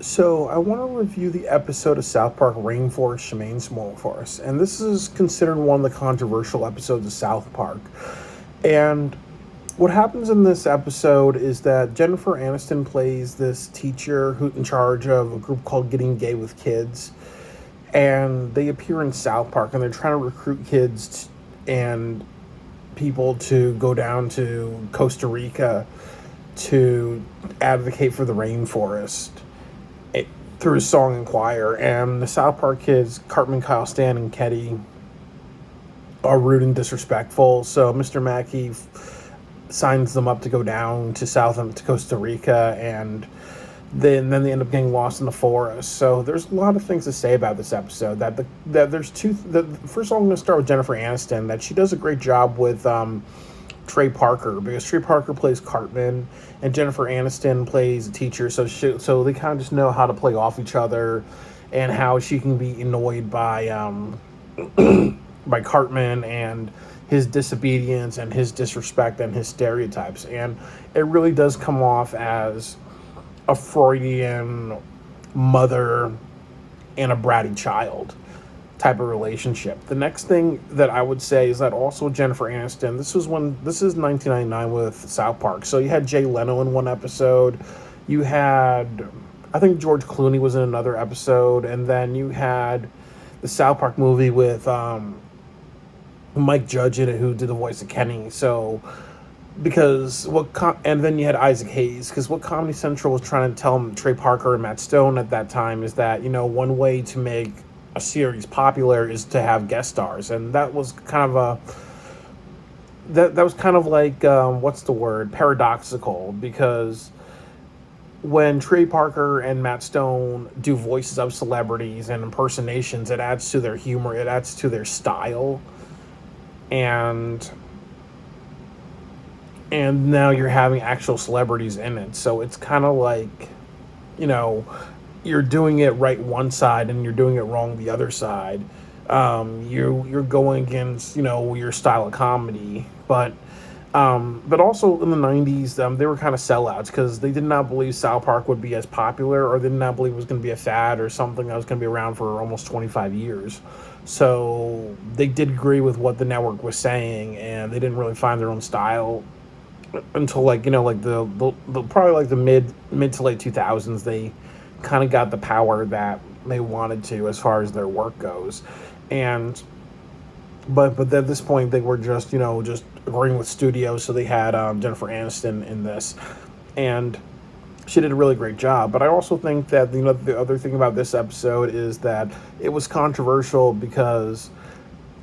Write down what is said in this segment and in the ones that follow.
So I want to review the episode of South Park Rainforest, Shmainforest, and this is considered one of the controversial episodes of South Park. And what happens in this episode is that Jennifer Aniston plays this teacher who in charge of a group called Getting Gay with Kids, and they appear in South Park, and they're trying to recruit kids and people to go down to Costa Rica to advocate for the rainforest through song and choir. And the South Park kids, Cartman, Kyle, Stan, and Ketty, are rude and disrespectful. So Mr. Mackey signs them up to go down to to Costa Rica, and then they end up getting lost in the forest. So there's a lot of things to say about this episode. That there's two. First of all, I'm going to start with Jennifer Aniston. That she does a great job with Trey Parker, because Trey Parker plays Cartman and Jennifer Aniston plays a teacher. So they kind of just know how to play off each other, and how she can be annoyed by Cartman and his disobedience and his disrespect and his stereotypes. And it really does come off as a Freudian mother and a bratty child type of relationship. The next thing that I would say is that also Jennifer Aniston, this is 1999 with South Park. So you had Jay Leno in one episode. You had, I think George Clooney was in another episode, and then you had the South Park movie with Mike Judge in it, who did the voice of Kenny. So and then you had Isaac Hayes, because what Comedy Central was trying to tell Trey Parker and Matt Stone at that time is that, one way to make a series popular is to have guest stars. And that was kind of that was kind of like, what's the word, paradoxical, because when Trey Parker and Matt Stone do voices of celebrities and impersonations, it adds to their humor, it adds to their style. And now you're having actual celebrities in it. So it's kind of like, you're doing it right one side and you're doing it wrong the other side. You're going against, your style of comedy. But also in the 90s, they were kind of sellouts, because they did not believe South Park would be as popular, or they did not believe it was going to be a fad or something that was going to be around for almost 25 years. So they did agree with what the network was saying, and they didn't really find their own style until the probably like the mid to late 2000s. They kind of got the power that they wanted to as far as their work goes. And but at this point they were just agreeing with studios, so they had Jennifer Aniston in this, and she did a really great job. But I also think that the other thing about this episode is that it was controversial because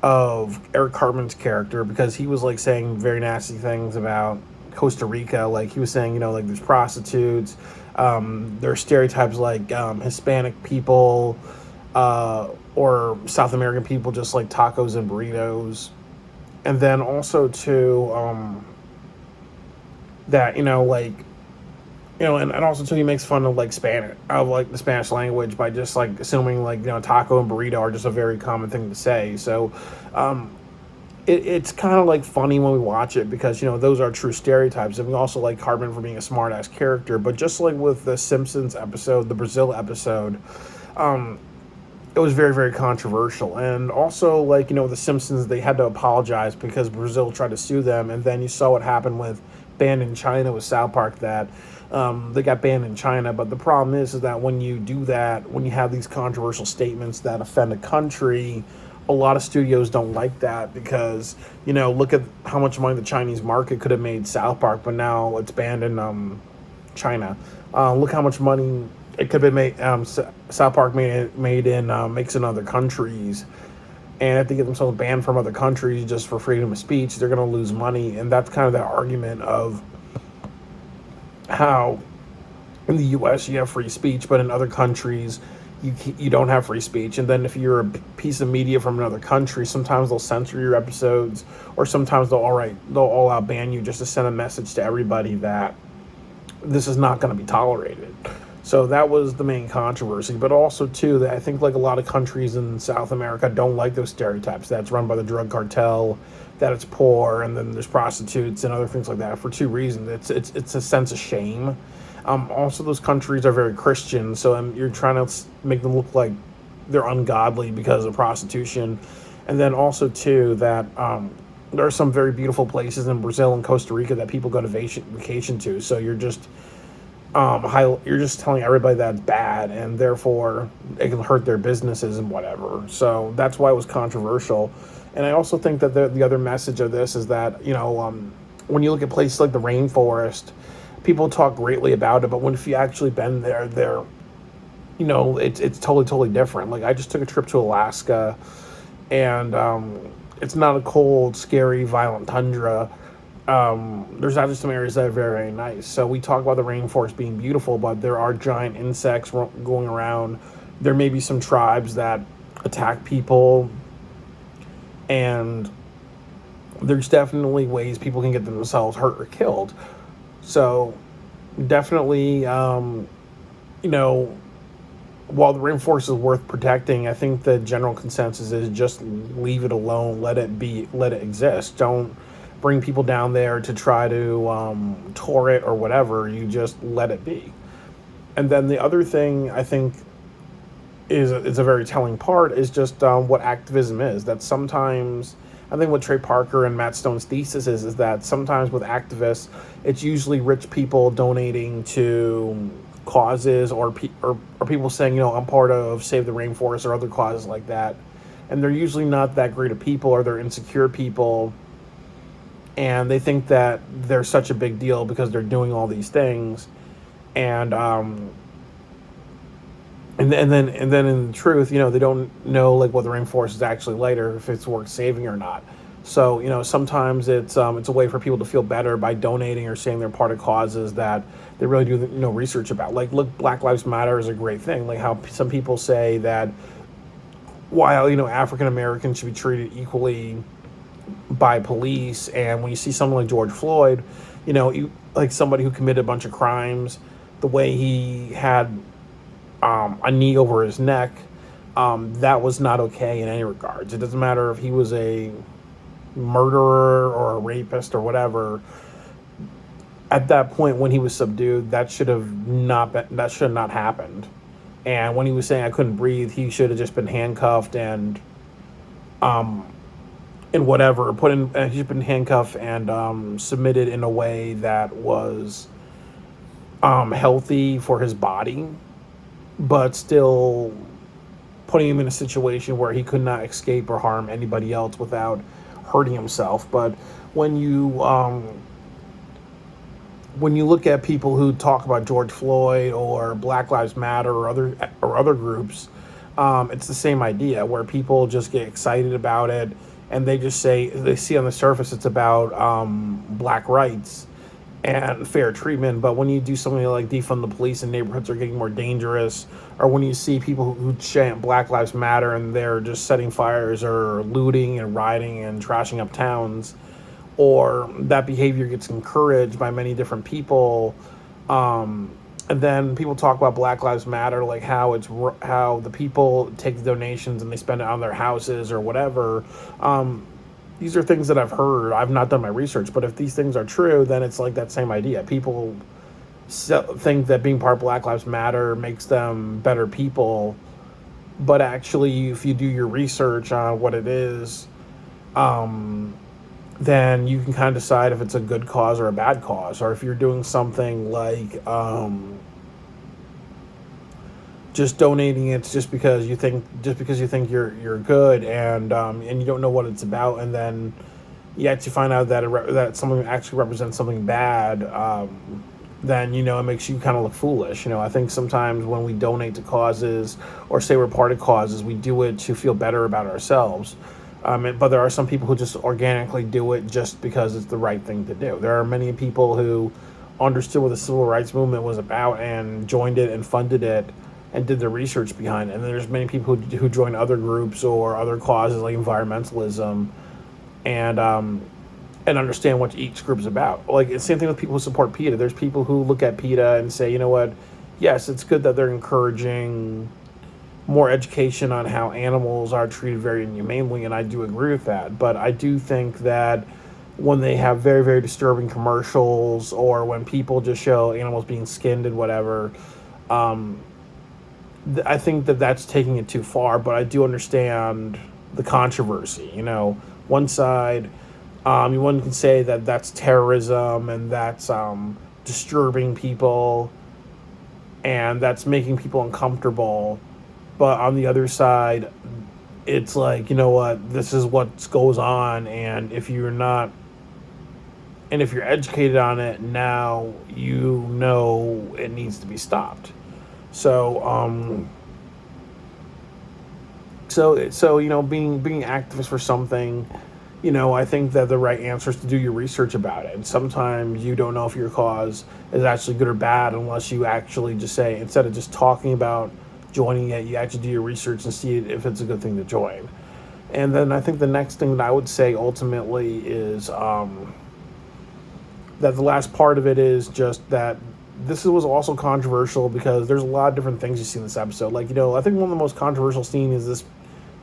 of Eric Cartman's character, because he was like saying very nasty things about Costa Rica. Like he was saying, like there's prostitutes, there are stereotypes like Hispanic people or South American people just like tacos and burritos. And then also too, that and also too, he makes fun of like Spanish, of like the Spanish language, by just like assuming like taco and burrito are just a very common thing to say. So it's kind of like funny when we watch it, because those are true stereotypes. And we also like Cartman for being a smart ass character. But just like with the Simpsons episode, the Brazil episode, it was very, very controversial. And also, like, the Simpsons, they had to apologize because Brazil tried to sue them. And then you saw what happened with Banned in China with South Park, that they got banned in China. But the problem is that when you do that, when you have these controversial statements that offend a country, a lot of studios don't like that, because, look at how much money the Chinese market could have made South Park, but now it's banned in China. Look how much money it could have made, South Park made in makes in other countries. And if they get themselves banned from other countries just for freedom of speech, they're going to lose money. And that's kind of the argument of how in the U.S. you have free speech, but in other countries you don't have free speech. And then if you're a piece of media from another country, sometimes they'll censor your episodes, or sometimes they'll all out ban you, just to send a message to everybody that this is not going to be tolerated. So that was the main controversy. But also too, that I think like a lot of countries in South America don't like those stereotypes, that it's run by the drug cartel, that it's poor, and then there's prostitutes and other things like that, for two reasons. It's a sense of shame. Also, those countries are very Christian, so you're trying to make them look like they're ungodly because of prostitution. And then also too that there are some very beautiful places in Brazil and Costa Rica that people go to vacation to. So you're just telling everybody that's bad, and therefore it can hurt their businesses and whatever. So that's why it was controversial. And I also think that the other message of this is that, when you look at places like the rainforest, people talk greatly about it, but when if you actually been there, it's totally different. Like, I just took a trip to Alaska, and it's not a cold, scary, violent tundra. There's actually some areas that are very nice. So we talk about the rainforest being beautiful, but there are giant insects going around. There may be some tribes that attack people, and there's definitely ways people can get themselves hurt or killed. So definitely, while the rainforest is worth protecting, I think the general consensus is just leave it alone, let it exist. Don't bring people down there to try to tour it or whatever. You just let it be. And then the other thing I think is a very telling part is just what activism is. That sometimes, I think what Trey Parker and Matt Stone's thesis is that sometimes with activists, it's usually rich people donating to causes or people saying, I'm part of Save the Rainforest or other causes like that. And they're usually not that great of people, or they're insecure people. And they think that they're such a big deal because they're doing all these things. And then in truth, they don't know like what the rainforest is actually like, or if it's worth saving or not. So sometimes it's a way for people to feel better by donating or saying they're part of causes that they really do research about. Like, look, Black Lives Matter is a great thing. Like how some people say that while African Americans should be treated equally by police, and when you see someone like George Floyd, like somebody who committed a bunch of crimes, the way he had a knee over his neck, that was not okay in any regards. It doesn't matter if he was a murderer or a rapist or whatever. At that point, when he was subdued, that should have not happened. And when he was saying I couldn't breathe, he should have just been handcuffed and whatever, he should have been handcuffed and submitted in a way that was healthy for his body, but still putting him in a situation where he could not escape or harm anybody else without hurting himself. But when you look at people who talk about George Floyd or Black Lives Matter or other groups, it's the same idea where people just get excited about it, and they just say, they see on the surface it's about black rights and fair treatment. But when you do something like defund the police and neighborhoods are getting more dangerous, or when you see people who chant Black Lives Matter and they're just setting fires or looting and rioting and trashing up towns, or that behavior gets encouraged by many different people, and then people talk about Black Lives Matter, like how the people take the donations and they spend it on their houses or whatever. These are things that I've heard. I've not done my research, but if these things are true, then it's like that same idea. People think that being part of Black Lives Matter makes them better people, but actually, if you do your research on what it is, then you can kind of decide if it's a good cause or a bad cause, or if you're doing something like just donating it just because you think you're good, and you don't know what it's about, and then yet you find out that that something actually represents something bad, then it makes you kind of look foolish. I think sometimes when we donate to causes or say we're part of causes, we do it to feel better about ourselves. But there are some people who just organically do it just because it's the right thing to do. There are many people who understood what the civil rights movement was about and joined it and funded it and did the research behind it. And there's many people who join other groups or other causes like environmentalism and understand what each group is about. Like, it's the same thing with people who support PETA. There's people who look at PETA and say, yes, it's good that they're encouraging more education on how animals are treated very inhumanely, and I do agree with that. But I do think that when they have very, very disturbing commercials, or when people just show animals being skinned and whatever. Um, I think that that's taking it too far, but I do understand the controversy. One side, one can say that that's terrorism and that's disturbing people and that's making people uncomfortable. But on the other side, it's like, you know what, this is what goes on, and if you're educated on it now, it needs to be stopped. So, being activist for something, I think that the right answer is to do your research about it. And sometimes you don't know if your cause is actually good or bad unless you actually just say, instead of just talking about joining it, you actually do your research and see if it's a good thing to join. And then I think the next thing that I would say ultimately is that the last part of it is just that this was also controversial because there's a lot of different things you see in this episode. Like, I think one of the most controversial scenes is this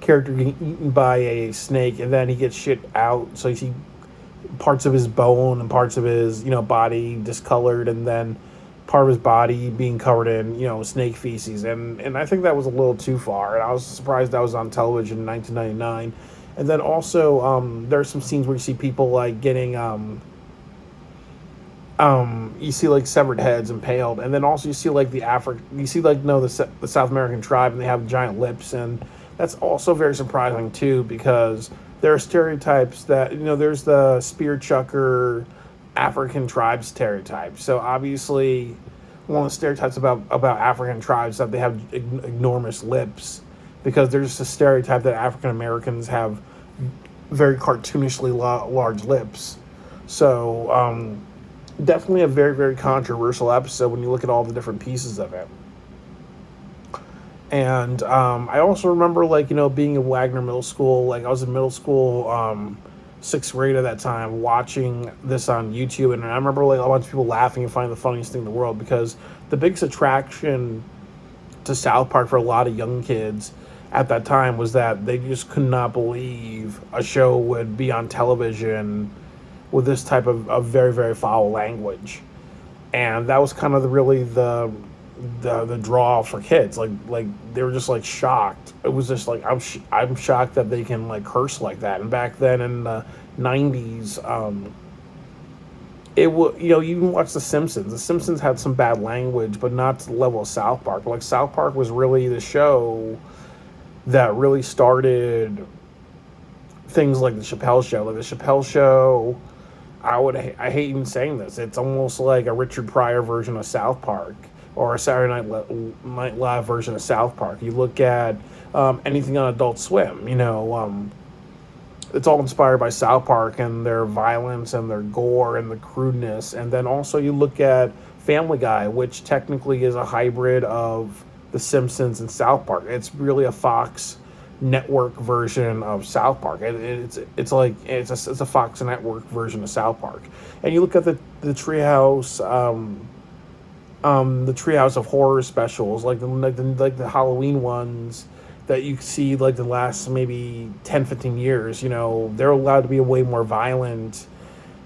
character getting eaten by a snake, and then he gets shit out. So you see parts of his bone and parts of his, body discolored, and then part of his body being covered in, snake feces. And I think that was a little too far. And I was surprised that was on television in 1999. And then also, there are some scenes where you see people like getting, you see like severed heads impaled, and then also you see like the South American tribe, and they have giant lips, and that's also very surprising too, because there are stereotypes that there's the spear chucker African tribe stereotype. So obviously, one of the stereotypes about African tribes is that they have enormous lips, because there's just a stereotype that African Americans have very cartoonishly large lips. So definitely a very, very controversial episode when you look at all the different pieces of it. And I also remember, being in Wagner Middle School. Like, I was in middle school, sixth grade at that time, watching this on YouTube. And I remember, a bunch of people laughing and finding the funniest thing in the world, because the biggest attraction to South Park for a lot of young kids at that time was that they just could not believe a show would be on television with this type of very, very foul language. And that was kind of the draw for kids. Like they were just shocked. It was just I'm shocked that they can curse like that. And back then in the 90s, it would, you can watch The Simpsons. The Simpsons had some bad language, but not to the level of South Park. But South Park was really the show that really started things like the Chappelle Show. Like the Chappelle Show, I hate even saying this, it's almost like a Richard Pryor version of South Park, or a Saturday Night Live version of South Park. You look at anything on Adult Swim, it's all inspired by South Park and their violence and their gore and the crudeness. And then also you look at Family Guy, which technically is a hybrid of The Simpsons and South Park. It's really a Fox network version of South Park. It's a Fox network version of South Park. And you look at the Treehouse, the Treehouse of Horror specials, like the Halloween ones that you see the last maybe 10-15 years. They're allowed to be way more violent,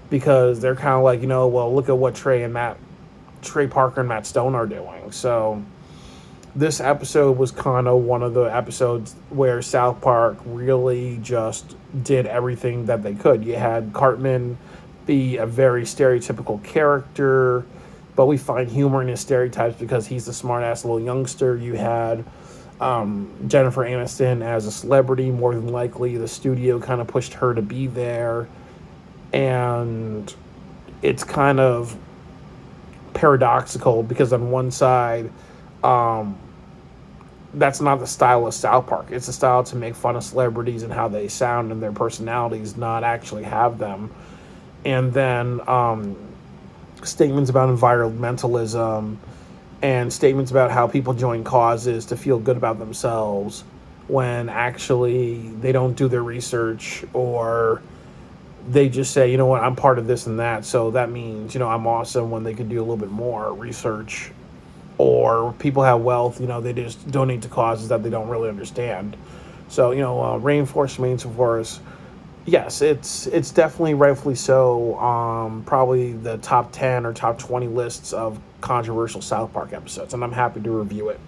because they're kind of well, look at what Trey Parker and Matt Stone are doing. So this episode was kind of one of the episodes where South Park really just did everything that they could. You had Cartman be a very stereotypical character, but we find humor in his stereotypes because he's the smart-ass little youngster. You had Jennifer Aniston as a celebrity. More than likely, the studio kind of pushed her to be there. And it's kind of paradoxical, because on one side, that's not the style of South Park. It's a style to make fun of celebrities and how they sound and their personalities, not actually have them. And then statements about environmentalism and statements about how people join causes to feel good about themselves, when actually they don't do their research, or they just say, you know what, I'm part of this and that, so that means, I'm awesome, when they could do a little bit more research. Or people have wealth, they just donate to causes that they don't really understand. So, Rainforest, Shmainforest, Yes, it's definitely rightfully so. Probably the top 10 or top 20 lists of controversial South Park episodes, and I'm happy to review it.